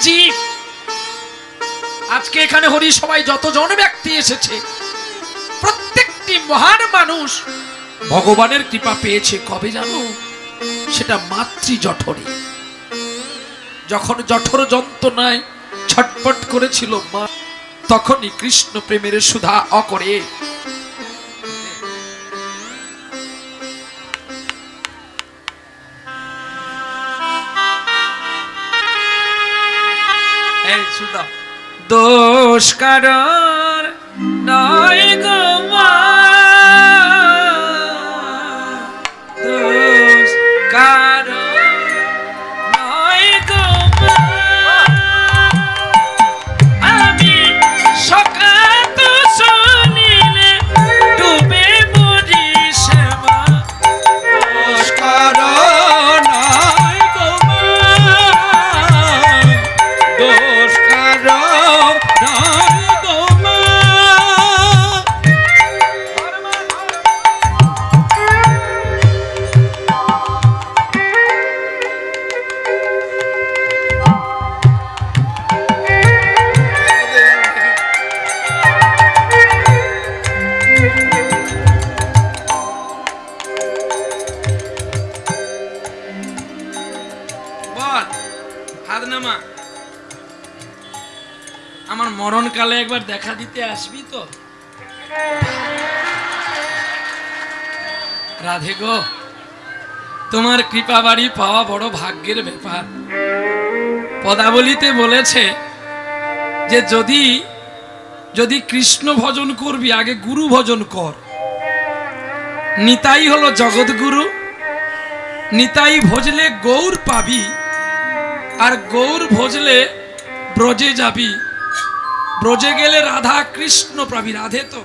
জীব। আজকে এখানে হরি সবাই যতজন ব্যক্তি এসেছে, প্রত্যেকটি মহান মানুষ ভগবানের কৃপা পেয়েছে কবে জানো? সেটা মাতৃ জঠরে। যখন জঠর যন্ত্রণায় ছটপট করেছিল মা, তখনই কৃষ্ণ প্রেমের সুধা অকরে দোষ কারণ নয় গো মা, দোষ কারণ নয় গো মা, আমি সকাত শুনিলে ডুবে মরি শ্যামা, দোষ কারণ নয় গো মা, দোষ কারণ নয় গো মা। বল হাত নামা, আমার মরণকালে একবার দেখা দিতে আসবি তো? রাধে গো, তোমার কৃপা বাড়ি পাওয়া বড় ভাগ্যের ব্যাপার। পদাবলিতে বলেছে যে যদি যদি কৃষ্ণ ভজন করবি আগে গুরু ভজন কর। নিতাই হলো জগৎগুরু, নিতাই ভজলে গৌর পাবি, আর গৌর ভজলে ব্রজে যাবি, ব্রজে গেলে রাধা কৃষ্ণ পাবি। রাধে তো,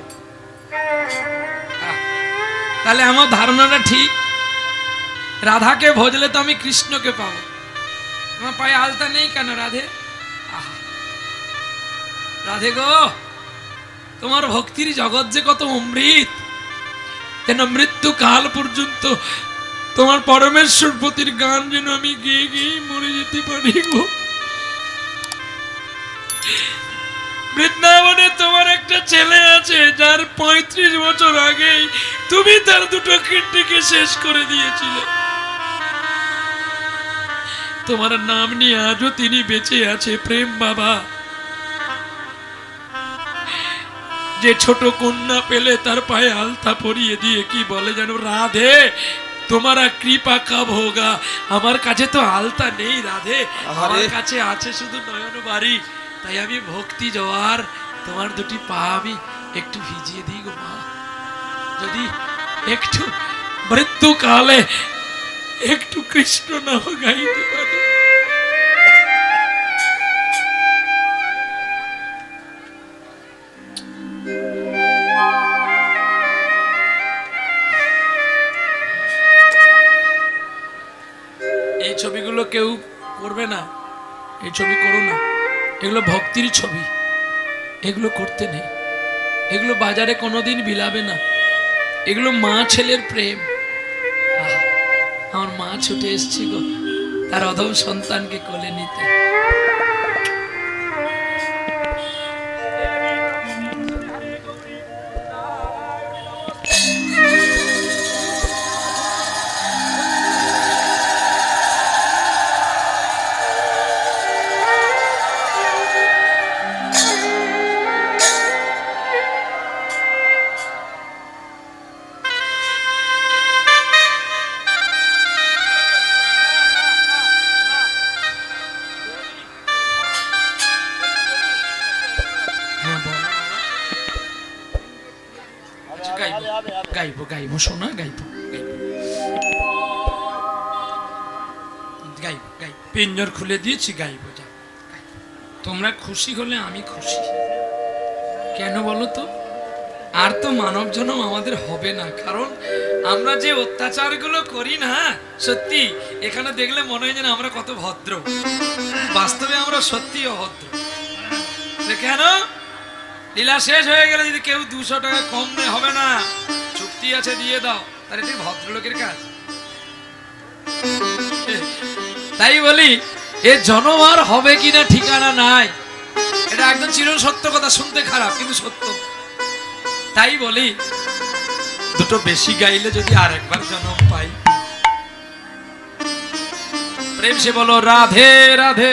তাহলে আমার ধারণাটা ঠিক, রাধাকে ভজলে তো আমি কৃষ্ণকে পাবো। আমার পায়ে আলতা নেই কেন রাধে? আহা রাধে গো, তোমার ভক্তির জগৎ যে কত অমৃত, যেন মৃত্যু কাল পর্যন্ত তোমার পরমেশ্বর পতির গান যেন আমি গেয়ে গেয়ে মরে যেতে পারি গো। বৃন্দাবনে তোমার একটা ছেলে আছে যার 35 বছর আগেই তুমি তার দুটো কিডনিকে শেষ করে দিয়েছিলে। তোমার নাম নিয়ে আজও তিনি বেঁচে আছে প্রেম বাবা। যে ছোট কন্যা পেলে তার পায়ে আলতা পরিয়ে দিয়ে কি বলে যেন, রাধে তোমারা কৃপা কাব হোগা। আমার কাছে তো আলতা নেই রাধে, আমার কাছে আছে শুধু নয়ন বাড়ি। তাই আমি ভক্তি জোয়ার তোমার দুটি পা আমি একটু ভিজিয়ে দিই গো মা, যদি একটু মৃত্যুকালে একটু কৃষ্ণ নাম গাইতে পারি। এই ছবিগুলো কেউ করবে না, এই ছবি করো না, এগুলো ভক্তির ছবি, এগুলো করতে নেই, এগুলো বাজারে কোনোদিন বিলাবে না, এগুলো মা ছেলের প্রেম। আমার মা ছুটে এসছি গো তার অধম সন্তানকে কোলে নিতে। গাইবো গাইবো শোনা, গাইবো গাইবো গাইবো, পিঞ্জর খুলে দিয়েছি, গাইবো। যা তোমরা খুশি হলে আমি খুশি। কেন বলো তো? আর তো মানব জন্ম আমাদের হবে না, কারণ আমরা যে অত্যাচারগুলো করি না, সত্যি এখানে দেখলে মনে হয় যেন আমরা কত ভদ্র, বাস্তবে আমরা সত্যি অভদ্র। কেন? লীলা শেষ হয়ে গেলে যদি কেউ 200 টাকা কম নেই, হবে না, চুক্তি আছে দিয়ে দাও, তাহলে ঠিক ভদ্রলোকের কাজ। তাই বলি এ জন্ম আর হবে কিনা ঠিকানা নাই। এটা একদম চির সত্য কথা, শুনতে খারাপ কিন্তু সত্য। তাই বলি দুটো বেশি গাইলে যদি আরেকবার জন্ম পাই। প্রেম সে বলো রাধে রাধে।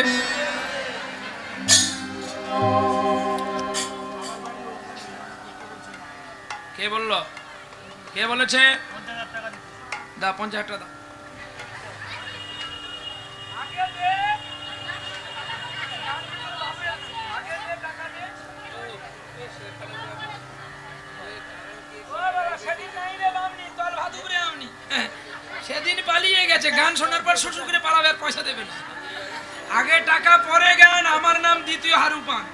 কে বললো? কে বলেছে? দা 50,000 টাকা দাও। সেদিন পালিয়ে গেছে, গান শোনার পর শ্বশুর করে পালাবে, আর পয়সা দেবে না। আগে টাকা পরে গান, আমার নাম দ্বিতীয় হারুপান।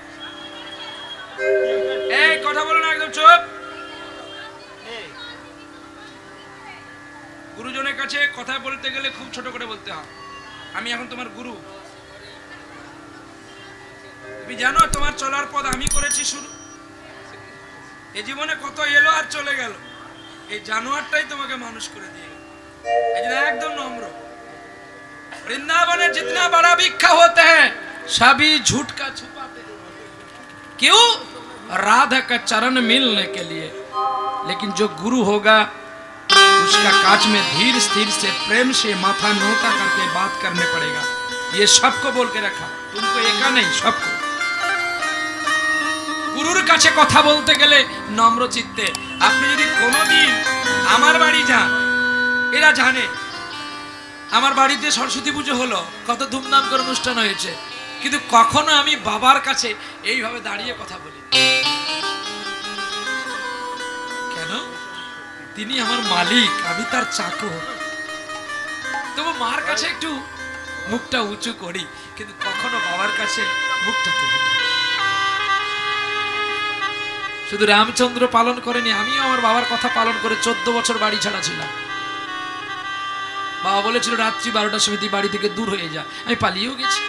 এই কথা বলো না, একদম চুপ। গুরুজনের কাছে কথা বলতে গেলে খুব ছোট করে বলতে হয়। আমি এখন তোমার গুরু, তুমি জানো তোমার চলার পথ আমি করেছি শুরু। এই জীবনে কত এলো আর চলে গেল, এই জানোয়ারটাই তোমাকে মানুষ করে দিয়ে গেল। এই জন্য একদম নম্র। वृंदावन जितना बड़ा भिक्षा होते हैं सभी झूठ का छुपाते हैं। क्यों? राधा का चरण मिलने के लिए। लेकिन जो गुरु होगा उसका काज में धीर स्थिर से प्रेम से माथा नोता करके बात करने पड़ेगा। ये सबको बोल के रखा, तुमको एका नहीं, सबको। গুরুর কাছে কথা বলতে গেলে নম্র চিত্তে। আপনি যদি কোনোদিন আমার বাড়ি যান, এরা জানে আমার বাড়িতে সরস্বতী পুজো হলো, কত ধুমধাম করে অনুষ্ঠান হয়েছে, কিন্তু কখনো আমি বাবার কাছে এইভাবে দাঁড়িয়ে কথা বলি। কেন? তিনি আমার মালিক, আমি তার চাকর। তবু মার কাছে একটু মুখটা উঁচু করি, কিন্তু কখনো বাবার কাছে মুখটা তুলি না। শুধু রামচন্দ্র পালন করেনি, আমিও আমার বাবার কথা পালন করে 14 বছর বাড়ি ছাড়া ছিলাম। বাবা বলেছিল রাত্রি 12টার সময় বাড়ি থেকে দূর হয়ে যা, আমি পালিয়েও গেছি।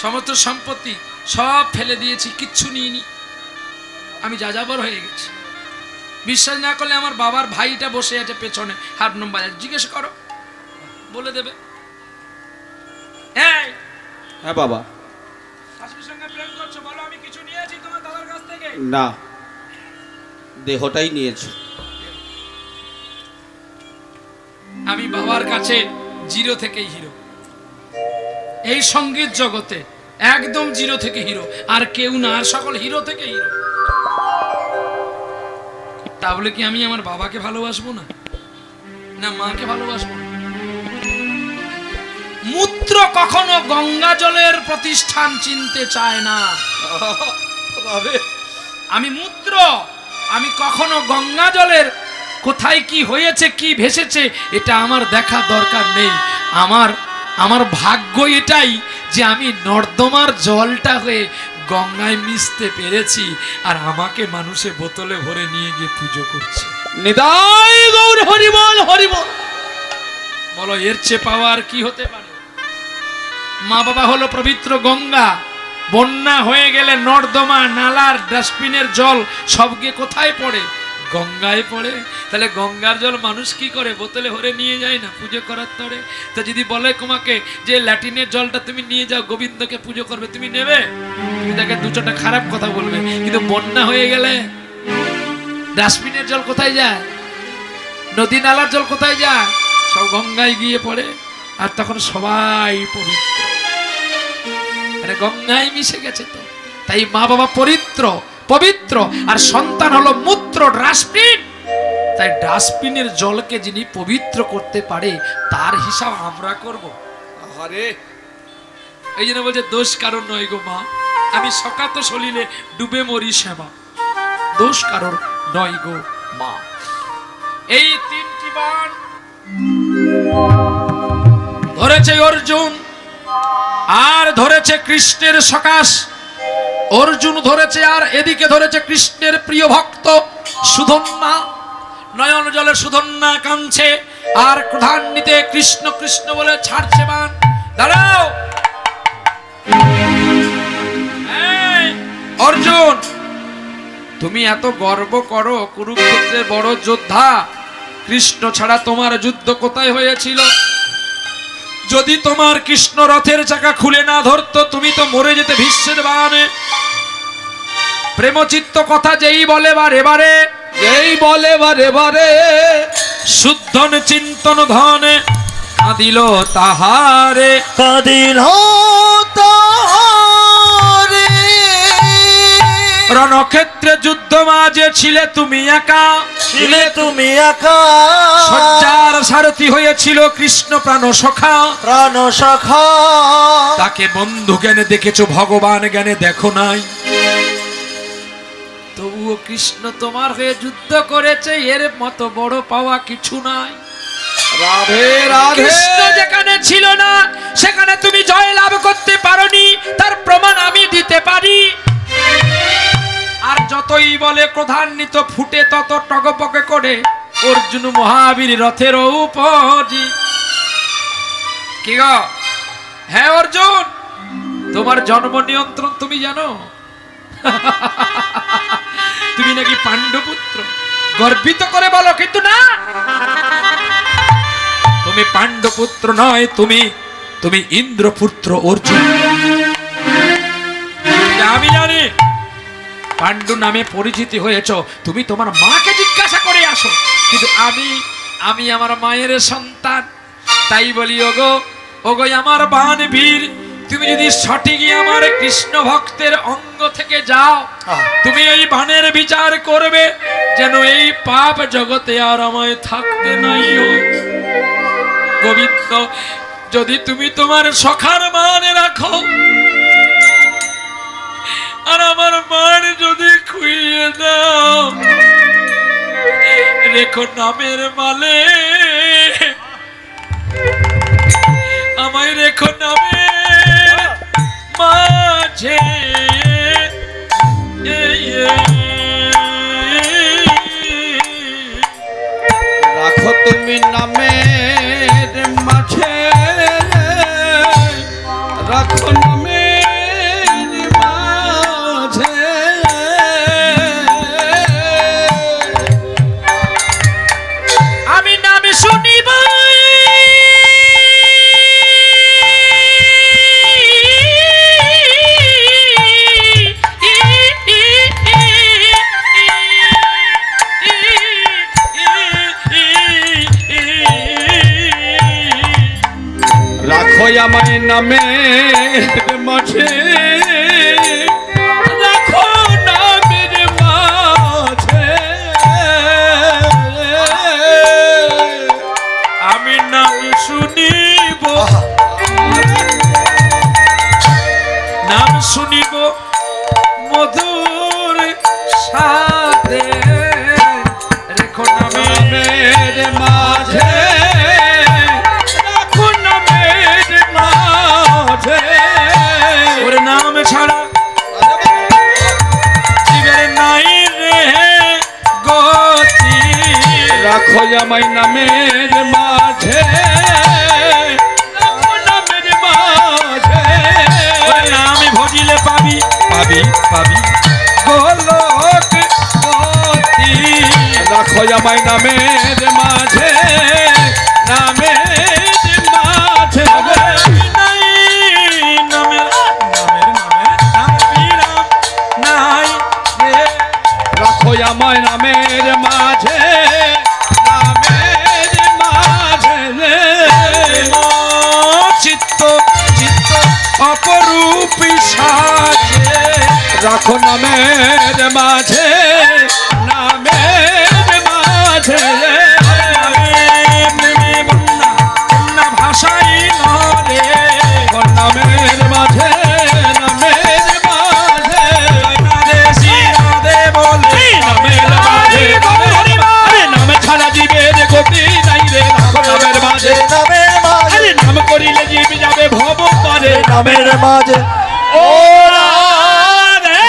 সমস্ত সম্পত্তি সব ফেলে দিয়েছি, কিচ্ছু নিইনি, আমি যাযাবর হয়ে গেছি। বিশ্বাস না করলে আমার বাবার ভাইটা বসে আছে পেছনে হারমোনিয়াম বাজায়, জিজ্ঞেস করো, বলে দেবে। হ্যাঁ বাবা, শাশুড়ির সঙ্গে প্রেম করছো, বলো আমি কিছু নিয়েছি তোমার দাদার কাছ থেকে? না, দেহটাই নিয়েছো। আমি বাবার কাছে জিরো থেকেই হিরো। এই সঙ্গীত জগতে একদম জিরো থেকে হিরো, আর কেউ না, আর সকল হিরো থেকে হিরো। তাহলে কি আমি আমার বাবাকে ভালোবাসবো না, না মাকে ভালোবাসবো না? মূত্র কখনো গঙ্গা জলের প্রতিষ্ঠান চিনতে চায় না। আমি মূত্র, আমি কখনো গঙ্গা জলের কোথায় কি হয়েছে, কি ভেসেছে, এটা আমার দেখা দরকার নেই। আমার ভাগ্য এটাই যে আমি নর্দমার জলটা হয়ে গঙ্গায় মিশতে পেরেছি, আর আমাকে মানুষে বোতলে ভরে নিয়ে গিয়ে পুজো করছে। নিতাই গৌর হরিবল হরিবল। বলো এর চেয়ে পাওয়া আর কি হতে পারে? মা বাবা হলো পবিত্র গঙ্গা, বন্যা হয়ে গেলে নর্দমা নালার ডাস্টবিনের জল সব গিয়ে কোথায় পড়ে? গঙ্গায় পড়ে। তাহলে গঙ্গার জল মানুষ কি করে? বোতলে ভরে নিয়ে যায় না পুজো করার তরে? তো যদি বলে তোমাকে যে ল্যাটিনের জলটা তুমি নিয়ে যাও, গোবিন্দকে পুজো করবে, তুমি নেবে? তুমি তাকে দু চারটা খারাপ কথা বলবে, কিন্তু বন্যা হয়ে গেলে ডাস্টবিনের জল কোথায় যায়? নদী নালার জল কোথায় যায়? সব গঙ্গায় গিয়ে পড়ে, আর তখন সবাই পবিত্র, মানে গঙ্গায় মিশে গেছে। তো তাই মা বাবা পবিত্র, আর সন্তান হলো মূত্র, ডাস্টবিন। তাই ডাস্টবিনের জলকে যিনি পবিত্র করতে পারে তার হিসাব আমরা করব। আরে এই জন্য বলছে দোষ কারণ নয় গো মা, আমি সকাত সলিলে ডুবে মরি শ্যামা, দোষ কারণ নয় গো মা। এই 3টি বাণ ধরেছে অর্জুন, আর ধরেছে কৃষ্ণের সকাশ। অর্জুন ধরেছে, আর এদিকে ধরেছে কৃষ্ণের প্রিয় ভক্ত সুধন্যা। নয়ন জলে সুধন্যা কাঁদছে, আর ক্রোধান্বিতে কৃষ্ণ কৃষ্ণ বলে ছাড়ছে বাণ। দাঁড়াও অর্জুন, তুমি এত গর্ব করো, কুরুক্ষেত্রের বড় যোদ্ধা, কৃষ্ণ ছাড়া তোমার যুদ্ধ কোথায় হয়েছিল? যদি তোমার কৃষ্ণ রথের চাকা খুলে না ধরতো তুমি তো মরে যেতে ভীষ্মের বানে। প্রেমচিত্ত কথা যেই বলে বারে বারে, যেই বলে বারে বারে, শুদ্ধন চিন্তন ধনে কাঁদিল তাহারে। কাঁদিল তাহারে। রণক্ষেত্রে যুদ্ধ মাঝে ছিলে তুমি একা, ছিলে তুমি একা। সজ্জার সারথি হয়েছিল কৃষ্ণ প্রাণ সখা। প্রাণ সখা। তাকে বন্ধু জ্ঞানে দেখেছো, ভগবান জ্ঞানে দেখো নাই। তবুও কৃষ্ণ তোমার হয়ে যুদ্ধ করেছে, এর মতো বড় পাওয়া কিছু নাই। রাধে রাধে। কৃষ্ণ যেখানে ছিল না সেখানে তুমি জয় লাভ করতে পারোনি, তার প্রমাণ আমি দিতে পারি। আর যতই বলে ক্রোধান্বিত ফুটে তত টগপকে করে অর্জুন মহাবীর রথের উপরি। কি গো? হ্যাঁ অর্জুন, তোমার জন্ম নিয়ন্ত্রণ তুমি জানো? তুমি নাকি পাণ্ডুপুত্র, গর্বিত করে বলো, কিন্তু না, তুমি পাণ্ডুপুত্র নয়, তুমি ইন্দ্রপুত্র অর্জুন। আমি জানি পাণ্ডু নামে পরিচিতি হয়েছ, তুমি তোমার মাকে জিজ্ঞাসা করে আসো। কিন্তু আমি আমার মায়ের সন্তান, তাই বলি ওগো ওগো আমার বান বীর, তুমি যদি সঠিকই আমার কৃষ্ণ ভক্তের অঙ্গ থেকে যাও, তুমি এই বানের বিচার করবে যেন এই পাপ জগতে আর আমায় থাকতে নাই হয়। গোবিন্দ, যদি তুমি তোমার সখার মানে রাখো আর আমার মান যদি খুইয়ে দাও, রেখো নামের মালে, আমায় রেখো নামের মাঝে। রাখো তুমি নামের মাঝে, রাখো নামের মাঝে। আমি নাম শুনিব রাখো আমায় নামের মাঝে, রাখো নামের মাঝে। আমি নাম শুনিব, নাম শুনিব মধুর সাথে, রেখো নামের মাঝে, রাখো নামের মাঝে। ওরে নাম ছাড়া জীবের নাই রে গতি। রাখো আমায় নামের মাঝে, রাখো নামের মাঝে। ওরে নাম ভজিলে পাবি পাবি পাবি গোলক গতি। রাখো আমায় নামের মাঝে, নামের মাঝে। নাই নামের নামের নামের নাম বিরাম নাই রে। রাখো আমায় নামের মাঝে, নামের মাঝে। চিত্ত চিত্ত অপরূপী সাজে, রাখো নামের মাঝে, নামের মাঝে। বন্যা ভাষাই নরে, নামের মাঝে, নামের মাঝে। রাধে শ্রী রাধে বলে নামের মাঝে, আরে নাম ছাড়া জীবের গতি নাই রে। রাখো নামের মাঝে, নামের মাঝে। আরে নাম করিলে জীব যাবে ভব পারে। নামের মাঝে। ও রাধে।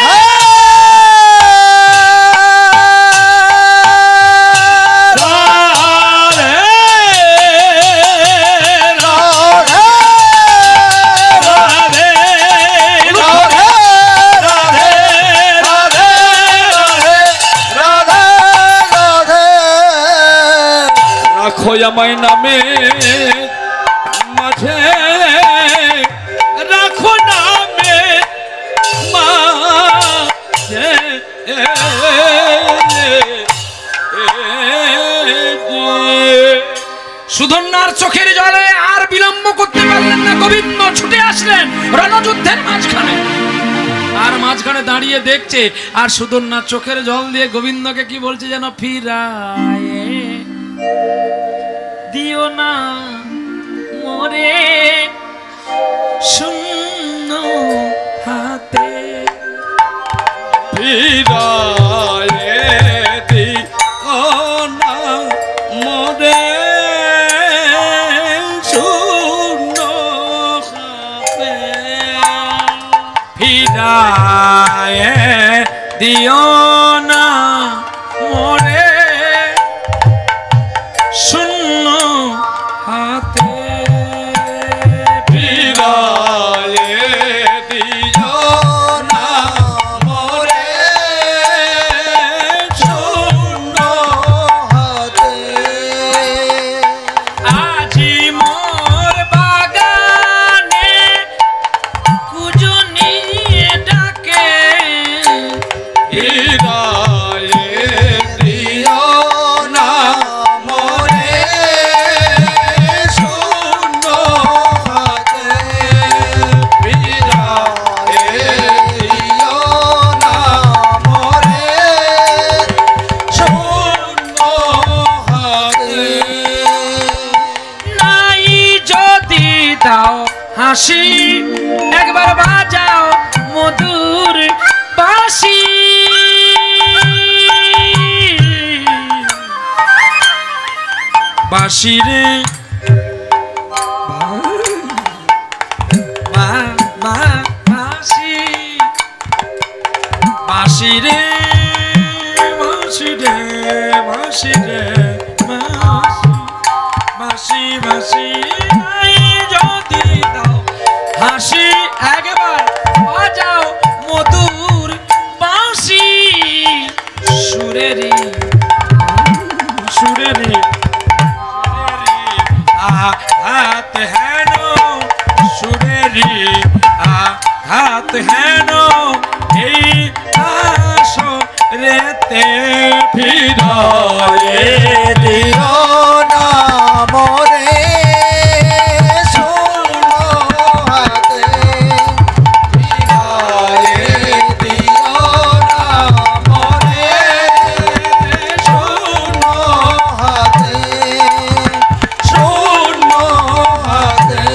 রাধে, রাধে, রাধে, রাখো আমায় নামে মাঝে, আসলেন রণযুদ্ধের মাঝখানে, আর মাঝখানে দাঁড়িয়ে দেখছে, আর সুদর্ণা চোখের জল দিয়ে গোবিন্দকে কি বলছে যেন, ফিরায়ে দিও না মোরে শূন্য হাতে। ফিরায়ে দিও না মোরে শূন্য হাতে। ফিরায়ে দিও না মোরে শূন্য হাতে। ফিরায়ে দিও না মোরে শূন্য হাতে। আজি মোর বাগানে কুজনি ডাকে, ফিরায়ে দিও না মোরে শূন্য হাতে। ফিরায়ে দিও না মোরে শূন্য হাতে। নাই যদি দাও হাসি, একবার বাজাও মধুর বাঁশি। বাঁশি রে বাঁশি, বাঁশি রে বাঁশি রে বাঁশি রে বাঁশি, বাঁশি নাই যদি দাও হাসি, একবার বাজাও মধুর বাঁশি। সুরেরি সুরেরি আঘাত হেন, সুরেরি আঘাত হেন, এই আসরেতে। ফিরায়ে দিও না মোরে শূন্য হাতে। ফিরায়ে দিও না মোরে শূন্য হাতে শূন্য হাতে।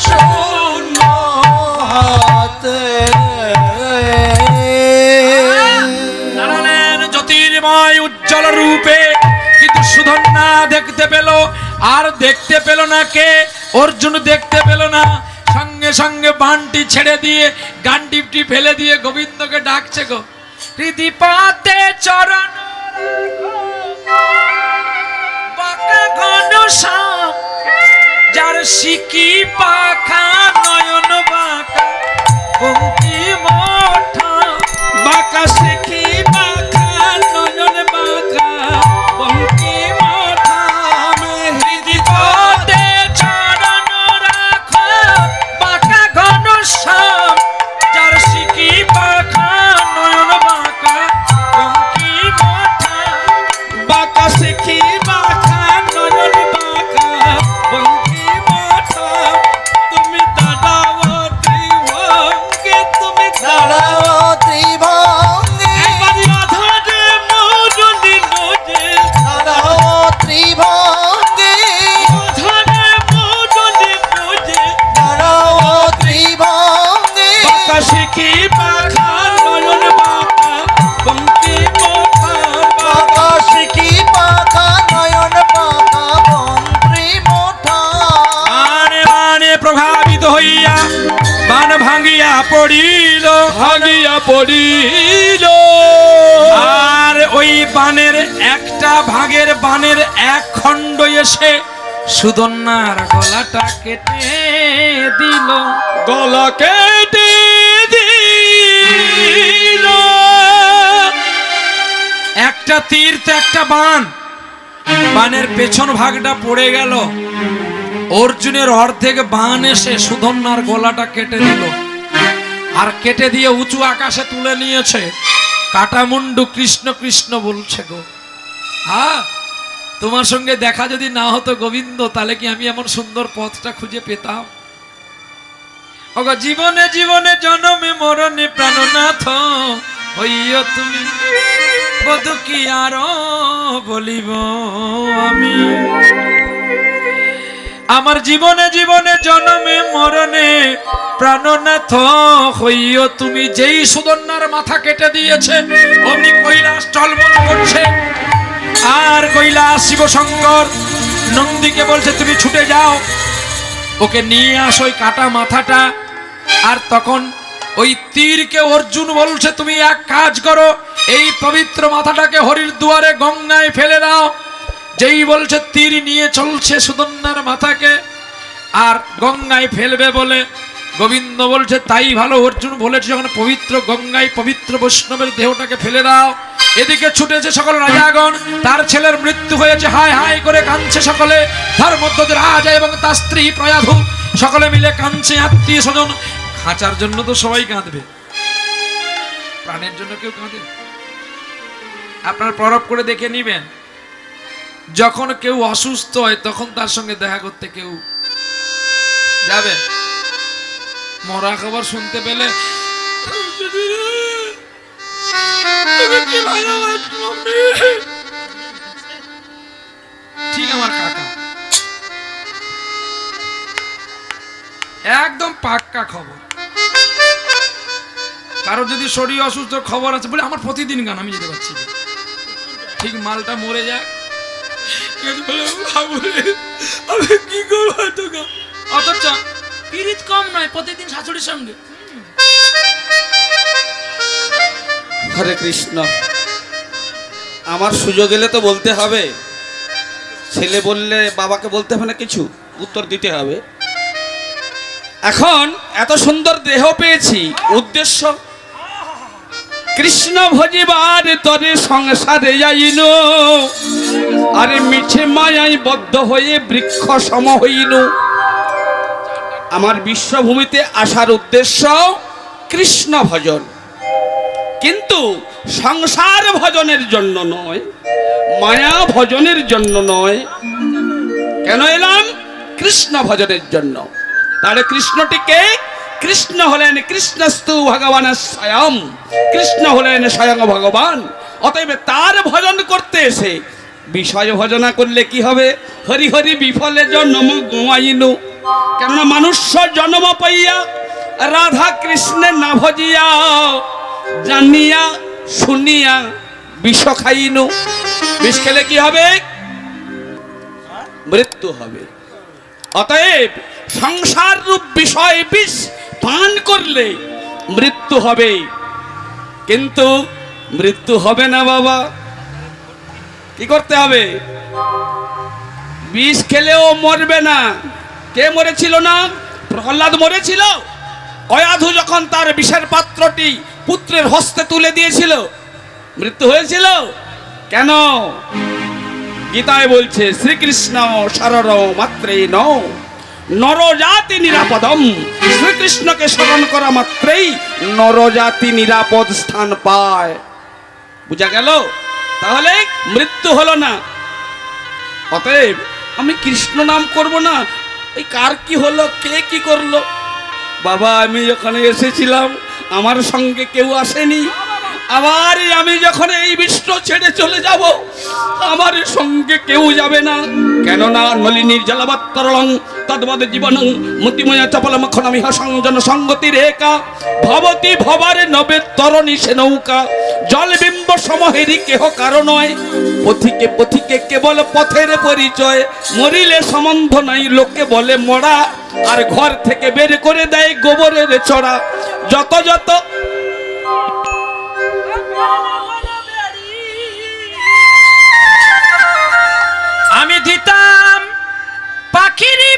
শূন্য হাতে। দাঁড়ালেন জ্যোতির্ময় উজ্জ্বল রূপে, কিন্তু সুধন্যা দেখতে পেল, আর দেখতে পেল না কে? অর্জুন দেখতে পেল না। সঙ্গে সঙ্গে বানটি ছেড়ে দিয়ে, গান্ডিপটি ফেলে দিয়ে গোবিন্দকে ডাকছে গো, হৃদি পাতে চরণ বাঁকা ঘন শ্যাম, যার সিকি পাখা নয়ন বাঁকা বঙ্কি মোঠা। বাঁকা শিখি বাঁকা নয়ন বাঁকা বঙ্কি মাথা। হৃদি পদে চরণ রাখো বাঁকা ঘন শ্যাম, যার সিকি পাখা নয়ন বাঁকা বঙ্কি মোঠা। বাঁকা শিখি বাঁকা নয়ন বাঁকা বঙ্কি মাথা। তুমি দাঁড়াও ত্রিভঙ্গে, তুমি দাঁড়াও ত্রিভঙ্গে, একবার রাধারে মৌজনি নোজে। দাঁড়াও ত্রিভঙ্গে, রাধারে মৌজনি নোজে। দাঁড়াও ত্রিভঙ্গে। বাঁকা শিখি বাঁকা নয়ন বাঁকা বঙ্কি মাথা। বাঁকা শিখি পাকা নয়ন পাকা বন্ত্রী মোঠা। বাণে বাণে প্রভাবিত হইয়া বাণ ভাঙিয়া পড়িল, ভাগিয়া পড়িল। আর ওই বাণের একটা ভাগের বাণের এক খণ্ড এসে সুদন্যার গলাটা কেটে দিল। গলা কেটে দিল। একটা তীর তো একটা বাণ, বাণের পেছন ভাগটা পড়ে গেল। অর্জুনের অর্ধেক বাণ এসে সুধন্যার গলাটা কেটে দিল, আর কেটে দিয়ে উঁচু আকাশে তুলে নিয়েছে। কাটামুন্ডু কৃষ্ণ কৃষ্ণ বলছে গো। হ্যাঁ, তোমার সঙ্গে দেখা যদি না হতো গোবিন্দ, তাহলে কি আমি এমন সুন্দর পথটা খুঁজে পেতাম? ওগো জীবনে জীবনে জনমে মরণে প্রাণনাথ হইও তুমি, বধু কি আর বলিব আমি। আমার জীবনে জীবনে জনমে মরণে প্রাণনাথ হইও তুমি। যেই সুদন্যার মাথা কেটে দিয়েছে অমনি কৈলাস টলমল করছে। আর কৈলাস শিব শঙ্কর নন্দীকে বলছে তুমি ছুটে যাও, ওকে নিয়ে আস ওই কাটা মাথাটা। আর তখন ওই তীরকে অর্জুন বলছে তুমি এক কাজ করো, এই পবিত্র মাথাটাকে হরির দুয়ারে গঙ্গায় ফেলে দাও। যেই বলছে তীর নিয়ে চলছে সুদন্যার মাথাকে আর গঙ্গায় ফেলবে বলে, গোবিন্দ বলছে তাই ভালো। অর্জুন বলেছে যখন পবিত্র গঙ্গায় পবিত্র বৈষ্ণবের দেহটাকে ফেলে দাও। এদিকে ছুটেছে সকল রাজাগণ, তার ছেলের মৃত্যু হয়েছে, হায় হায় করে কাঁদছে সকলে। তার মধ্যে রাজা এবং তার স্ত্রী প্রয়াধু সকলে মিলে কাঁদছে। আত্মীয় স্বজন, খাঁচার জন্য তো সবাই কাঁদবে, প্রাণের জন্য কেউ কাঁদে? আপনার পরব করে দেখে নিবেন, যখন কেউ অসুস্থ হয় তখন তার সঙ্গে দেখা করতে কেউ যাবে? মরা খবর শুনতে পেলে ঠিক আমার কাকা একদম পাক্কা খবর। কারো যদি শরীর অসুস্থ খবর আছে বলে আমার প্রতিদিন গান, আমি যেতে পারছি না, ঠিক মালটা মরে যাক আমি কি করবো? অথচ পিরিত কম নয়, প্রতিদিন শাশুড়ির সঙ্গে। হরে কৃষ্ণ। আমার সুযোগ এলে তো বলতে হবে, ছেলে বললে বাবাকে বলতে হবে না, কিছু উত্তর দিতে হবে। এখন এত সুন্দর দেহ পেয়েছি, উদ্দেশ্য কৃষ্ণ ভজিবার তরে সংসারে যাইন, আরে মিছে মায়ায় বদ্ধ হয়ে বৃক্ষ সম হইন। আমার বিশ্বভূমিতে আসার উদ্দেশ্য কৃষ্ণ ভজন, কিন্তু সংসার ভজনের জন্য নয়, মায়া ভজনের জন্য নয়। কেন এলাম? কৃষ্ণ ভজনের জন্য। তাহলে কৃষ্ণটিকে, কৃষ্ণ হলেন কৃষ্ণস্তু ভগবান স্বয়ং, কৃষ্ণ হলেন স্বয়ং ভগবান। অতএব তার ভজন করতে এসে বিষয় ভজনা করলে কি হবে? হরি হরি বিফলে জন্ম গোয়াইনু। কেননা মানুষ্য জন্ম পাইয়া রাধা কৃষ্ণের না ভজিয়া জানিয়া শুনিয়া বিষ খাইনু। বিষ খেলে কি হবে? মৃত্যু হবে। অতএব সংসার রূপ বিষয় বিষ পান করলে মৃত্যু হবে, কিন্তু মৃত্যু হবে না বাবা। কি করতে হবে? বিষ খেলেও মরবে না। কে মরেছিল না? প্রহ্লাদ মরেছিল। অয়াধু যখন তার বিষের পাত্রটি পুত্রের হস্তে তুলে দিয়েছিল, মৃত্যু হয়েছিল। কেন? গীতায় বলছে শ্রীকৃষ্ণ শরণ মাত্রে নরজাতি নিরাপদম। শ্রীকৃষ্ণকে স্মরণ করা মাত্রেই নরজাতি নিরাপদ স্থান পায়। বুঝা গেল? তাহলে মৃত্যু হলো না। অতএব আমি কৃষ্ণ নাম করব না, ওই কার কি হলো, কে কি করলো? বাবা আমি যখন এসেছিলাম আমার সঙ্গে কেউ আসেনি, আবার আমি যখন এই বিশ্ব ছেড়ে চলে যাব আমার সঙ্গে কেউ যাবে না। কেননা নলিনীর জলবত্তরলং তদ্বদ জীবনং মতিময়া চপল মখনমিহ সংজন সঙ্গতি রেখা ভবতি ভবারে নবে তরণী সে নৌকা জলবিম্ব সমহেরি কেহ কারণ নয়। পথিকে পথিকে কেবল পথের পরিচয়, মরিলে সম্বন্ধ নাই লোকে বলে মরা, আর ঘর থেকে বের করে দেয় গোবরের ছড়া। যত যত আমি দিতাম পাখিরি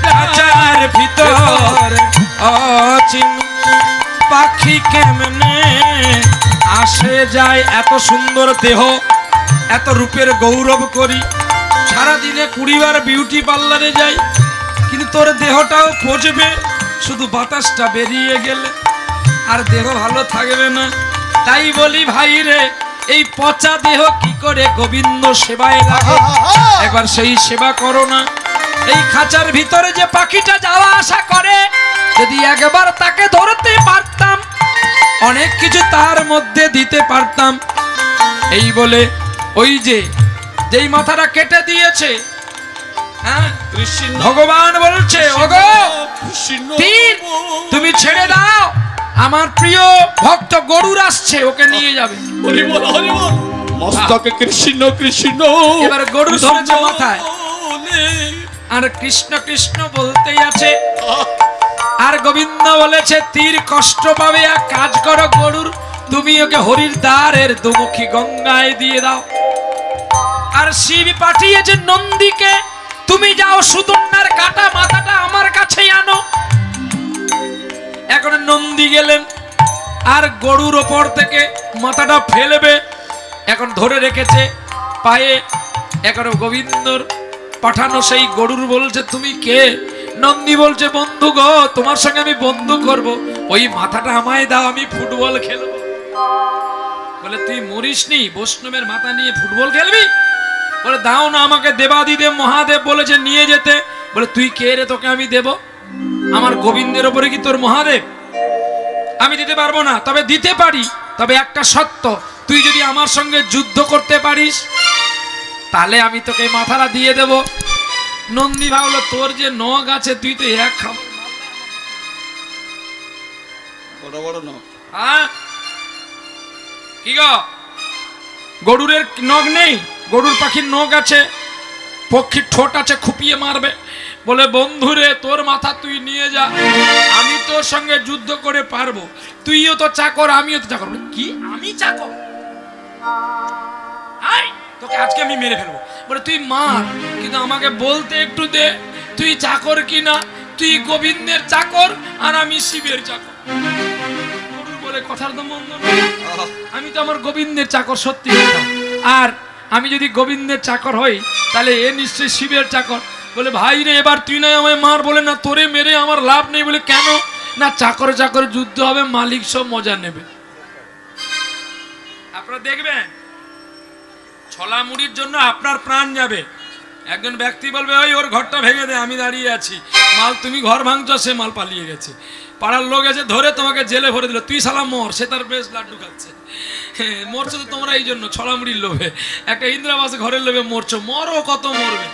খাঁচার ভিতর অচিন পাখি কেমনে আসে যায়। এত সুন্দর দেহ, এত রূপের গৌরব করি, সারাদিনে 20 বার বিউটি পার্লারে যাই, কিন্তু তোর দেহটাও পচবে, শুধু বাতাসটা বেরিয়ে গেলে আর দেহ ভালো থাকবে না। তাই বলি ভাই রে, এই পচা দেহ কি করে গোবিন্দ সেবায় লাগে, একবার সেই সেবা করো না। এই খাঁচার ভিতরে যে পাখিটা যাওয়া আসা করে, যদি একবার তাকে ধরতে পারতাম, অনেক কিছু তার মধ্যে দিতে পারতাম। এই বলে ওই যে যেই মাথাটা কেটে দিয়েছে, হ্যাঁ, ভগবান বলছে, ওগো তীর তুমি ছেড়ে দাও, আমার প্রিয় ভক্ত গরুর আসছে, ওকে নিয়ে যাবে। হরি বল হরি বল, মস্তকে কৃষ্ণ কৃষ্ণ। এবার গরু ধরেছে মাথায়, আর কৃষ্ণ কৃষ্ণ বলতেই আছে। আর গোবিন্দ বলেছে তীর কষ্ট পাবে, এক কাজ করো গরুর, তুমি ওকে হরির দ্বারের দুমুখী গঙ্গায় দিয়ে দাও। আর শিব পাঠিয়েছে নন্দীকে, তুমি যাও সুদর্ণার কাটা মাথাটা আমার কাছেই আনো। এখন নন্দী গেলেন, আর গরুর ওপর থেকে মাথাটা ফেলবে, এখন ধরে রেখেছে পায়ে। এখন গোবিন্দর পাঠানো সেই গরুর বলছে, তুমি কে? নন্দী বলছে, বন্ধু গো, তোমার সঙ্গে আমি বন্ধু করব, ওই মাথাটা আমায় দাও, আমি ফুটবল খেলবো। বলে তুই মরিসনি, বৈষ্ণবের মাথা নিয়ে ফুটবল খেলবি? বলে দাও না আমাকে, দেবাদিদেব মহাদেব বলেছে নিয়ে যেতে। বলে তুই কে রে, তোকে আমি দেব? আমার গোবিন্দের ওপরে কি তোর মহাদেব? আমি দিতে পারবো না, তবে দিতে পারি, তবে একটা সত্য, তুই যদি আমার সঙ্গে যুদ্ধ করতে পারিস তাহলে আমি তোকে মাথাটা দিয়ে দেব। নন্দী ভাবলো তোর যে নখ আছে, তুই তো এক খাম, বড় বড় না, হ্যাঁ কি গো, গরুরের নখ নেই? গরুর পাখির নখ আছে, পক্ষীর ঠোঁট আছে, খুপিয়ে মারবে। বলে বন্ধুরে, তোর মাথা তুই নিয়ে যা, আমি তোর সঙ্গে যুদ্ধ করে পারবো, তুইও তো চাকর আমিও তো চাকর। বলে কি আমি চাকর? আই তোকে আজকে আমি মেরে ফেলবো। বলে তুই মার, কিন্তু আমাকে বলতে একটু দে, তুই চাকর কি না? তুই গোবিন্দের চাকর আর আমি শিবের চাকর। গরু বলে কথার তো মন্দ না, আমি তো আমার গোবিন্দের চাকর, সত্যি কথা। আর আমি যদি গোবিন্দের চাকর হই তাহলে এ নিশ্চয়ই শিবের চাকর। বলে ভাই রে, এবার তুই না আমায় মার। বলে না, তোরে মেরে আমার লাভ নেই। বলে কেন? না, চাকর চাকর যুদ্ধ হবে, মালিক সব মজা নেবে। আপনারা দেখবেন ছলা মুড়ির জন্য আপনার প্রাণ যাবে। একজন ব্যক্তি বলবে, ওই ওর ঘরটা ভেঙে দে, আমি দাঁড়িয়ে আছি, মাল তুমি ঘর ভাঙছো, সে মাল পালিয়ে গেছে, পাড়ার লোক এসে ধরে তোমাকে জেলে ভরে দিল, তুই শালা মর, সে তার বেশ লাড্ডু খাচ্ছে। মরছো তো তোমরা এই জন্য, ছলা মুড়ির লোভে, একটা ইন্দিরাবাসে ঘরের লোভে মরছো, মরো, কত মরবে।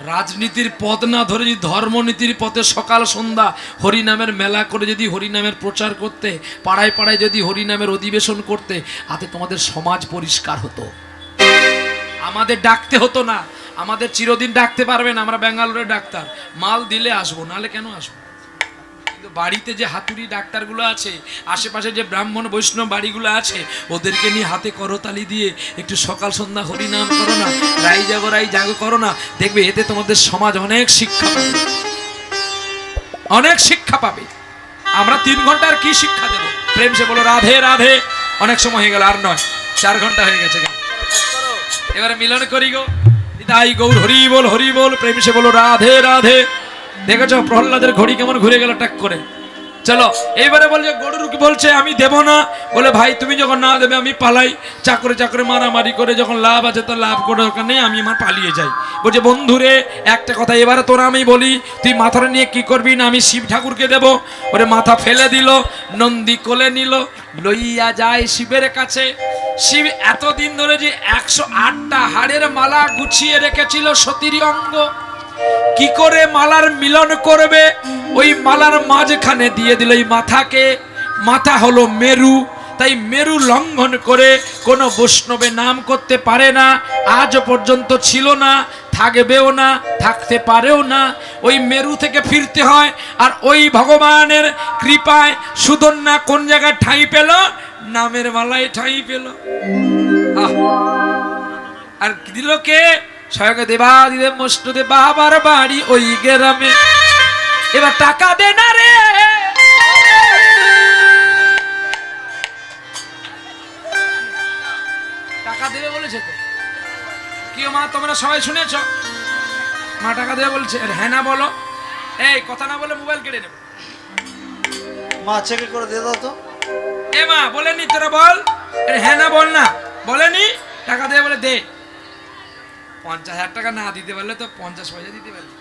রাজনীতির পথ না ধরে যদি ধর্মনীতির পথে সকাল সন্ধ্যা হরিনামের মেলা করে যদি হরিনামের প্রচার করতে, পাড়ায় পাড়ায় যদি হরিনামের অধিবেশন করতে, তাতে তোমাদের সমাজ পরিষ্কার হতো, আমাদের ডাকতে হতো না। আমাদের চিরদিন ডাকতে পারবে না, আমরা ব্যাঙ্গালোরের ডাক্তার, মাল দিলে আসবো, নালে কেন আসবো? কিন্তু বাড়িতে যে হাতুড়ি ডাক্তারগুলো আছে, আশেপাশে যে ব্রাহ্মণ বৈষ্ণব বাড়িগুলো আছে, ওদেরকে নিয়ে হাতে করতালি দিয়ে একটু সকাল সন্ধ্যা হরিনাম করো না, রাই জাগো করো না, দেখবে এতে তোমাদের সমাজ অনেক শিক্ষা পাবে, অনেক শিক্ষা পাবে। আমরা 3 ঘন্টার কি শিক্ষা দেব? প্রেম সে বলো রাধে রাধে, অনেক সময় হয়ে গেল, আর নয়, 4 ঘন্টা হয়ে গেছে। এবারে মিলন করি গো, তাই গৌর হরি বল, প্রেম সে বলো রাধে রাধে। দেখেছ প্রহ্লাদের ঘড়ি কেমন ঘুরে গেল টাক করে। চলো এইবারে বলছে, গরুর কি বলছে আমি দেব না। বলে ভাই তুমি যখন না দেবে আমি পালাই, চাকরে চাকরে মারামারি করে যখন লাভ আছে তো লাভ করে দরকার নেই, আমি আমার পালিয়ে যাই। বলছে বন্ধুরে একটা কথা এবারে তোরা আমি বলি, তুই মাথাটা নিয়ে কি করবি? না আমি শিব ঠাকুরকে দেব। ওরে মাথা ফেলে দিল, নন্দী কোলে নিল, লইয়া যায় শিবের কাছে। শিব এতদিন ধরে যে 108টা হাড়ের মালা গুছিয়ে রেখেছিল সতীর অঙ্গ, কি করে মালার মিলন করবে? ওই মালার মাঝখানে দিয়ে দিল এই মাথাকে। মাথা হলো মেরু, তাই মেরু লঙ্ঘন করে কোনো বৈষ্ণবে নাম করতে পারে না, আজ পর্যন্ত ছিল না, থাকবেও না, থাকতে পারেও না। ওই মেরু থেকে ফিরতে হয়। আর ওই ভগবানের কৃপায় সুদর্ণা কোন জায়গায় ঠাঁই পেল? নামের মালায় ঠাঁই পেল। আর দিল কে? স্বয়ং দেবাদিদেব মষ্টদেব বাবার বাড়ি ওই গ্রামে। এবার টাকা দে না রে, টাকা দেবে বলেছে তো। কি মা তোমরা সবাই শুনেছ? মা টাকা দেবে বলছে, হ্যাঁ না বলো। এই কথা না বলে মোবাইল কেড়ে নেব। মা চেক করে দিয়ে দাও তো। এ মা বলেনি তোরা বল, হ্যাঁ না বল না, বলেনি টাকা দেবে বলে দে 50,000 টাকা না দিতে পারলে তো 50 পয়সা দিতে পারলি।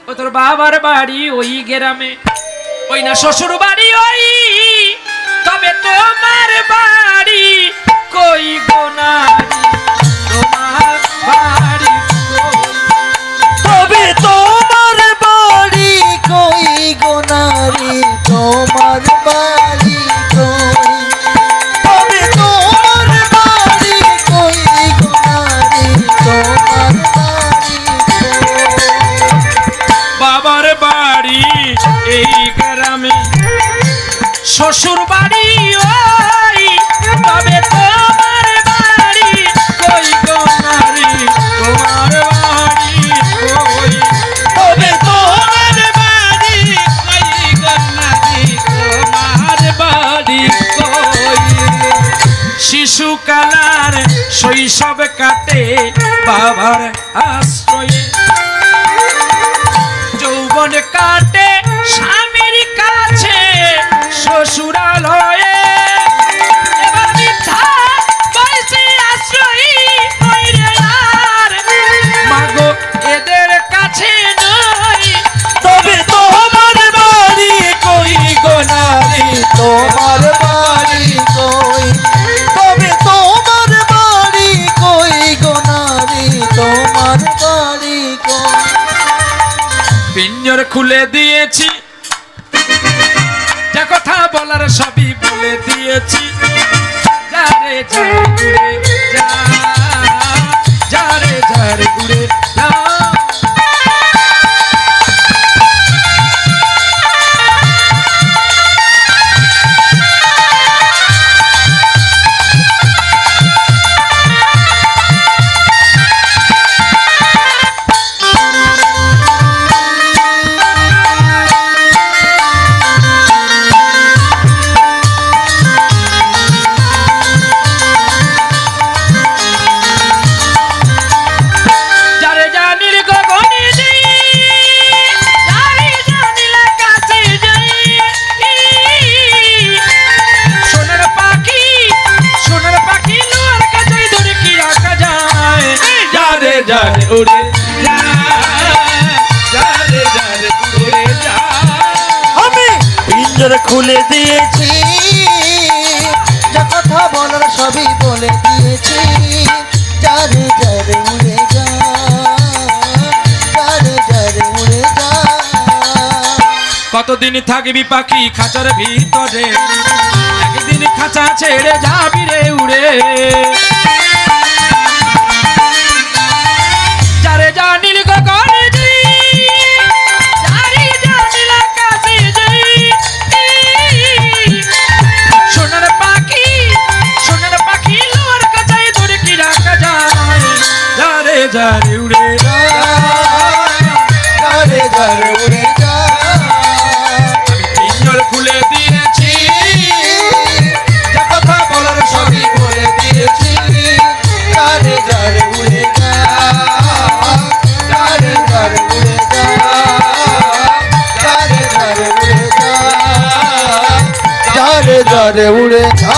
ও তোর বাবার বাড়ি ওই গ্রামে, ওই না শ্বশুর বাড়ি ওই, তবে তোমার বাড়ি কই গো নারী, তোমার বাড়ি কই? তবে তোমার বাড়ি কই গো নারী, তোমার বাড়ি কই? তবে তোমার বাড়ি কই গো নারী, তোমার বাড়ি কই? বাবার বাড়ি এই গ্রামে, শ্বশুর বাড়ি ওই, তবে তোমার বাড়ি কই গো নারী, তোমার বাড়ি কই? তবে তোমার বাড়ি কই গো নারী, তোমার বাড়ি কই? শিশুকালার শৈশব কাটে বাবার আশ্রয়ে, যৌবন কাটে স্বামীর কাছে শ্বশুরালয়ে, এবার বৃদ্ধা বয়সে আশ্রয়ী নই রে আর, মাগো এদের কাছে নই। তবে তোমার বাড়ি কই গো নারী, তোমার বাড়ি কই? তবে তোমার বাড়ি কই গো নারী, তোমার বাড়ি কই? পিঞ্জর খুলে দিয়েছি, যা কথা বলার সবই বলে দিয়েছি, যারে যারে উড়ে যা, যারে যারে উড়ে যা। যারে জানিল গগনে যাই, যারে জানিল আকাশে যাই, সোনার পাখি, সোনার পাখি লোয়ার কাছে ধরে কি রাখা যায়, যারে যারে উড়ে যা, যারে যারে উড়ে যা। আমি পিঞ্জর খুলে দিয়েছি, যা কথা বলার সবই বলে দিয়েছি, যারে যারে উড়ে যা, যারে যারে উড়ে যা। কতদিন থাকবি পাখি খাঁচার ভিতরে, একদিন খাঁচা ছেড়ে যাবি রে উড়ে। যারে জানিল গগনে যাই, যারে জানিল আকাশে যাই, সোনার পাখি, সোনার পাখি লোয়ার কাছে ধরে কি রাখা যায়, যারে যারে উড়ে যা। যারে যারে উড়ে যা। আমি পিঞ্জর খুলে দিয়েছি, যা কথা বলার সবই বলে দিয়েছি, যারে যারে উড়ে যা, যারে যারে উড়ে যা, যারে যারে উড়ে যা, যারে যারে উড়ে যা।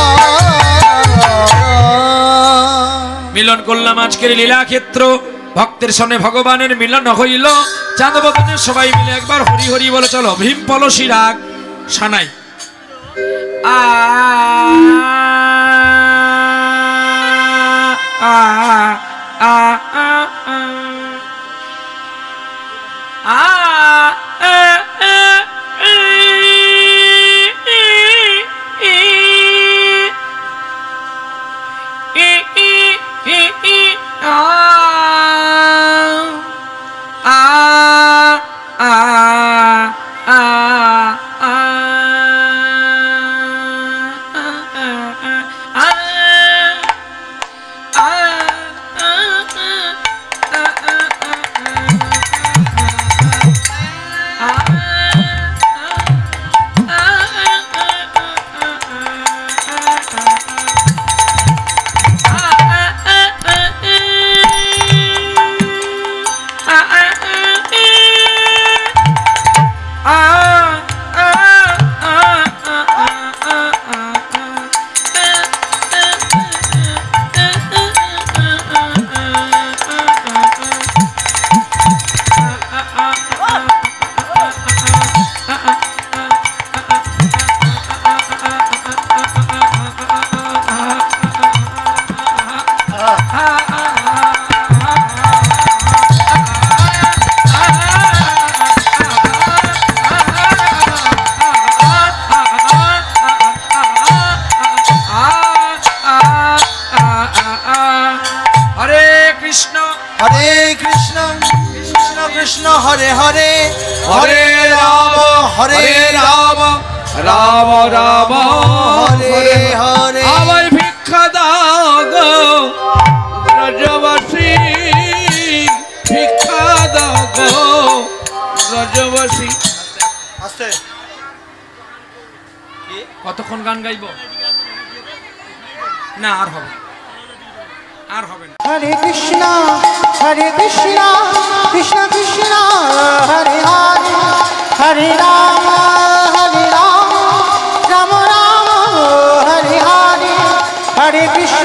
মিলন করলাম আজকের লীলা ক্ষেত্র, ভক্তের সনে ভগবানের মিলন হইল, চাঁদ বদনে সবাই মিলে একবার হরি হরি বলে চলো, ভীম পলসী রাগ সানাই। আ আ আ আ আ হরে কৃষ্ণ হরে কৃষ্ণ কৃষ্ণ কৃষ্ণ হরে হরে হরে রাম হরে রাম রাম রাম হরে হরে আমায় ভিক্ষা দাও গো ব্রজবাসী, ভিক্ষা দাও গো ব্রজবাসী। আস্তে কতক্ষণ গান গাইব? না আর হবে আর হবে না। হরে কৃষ্ণ কৃষ্ণ কৃষ্ণ হরে হরে হরে রাম রাম রাম হরে হরে হরে কৃষ্ণ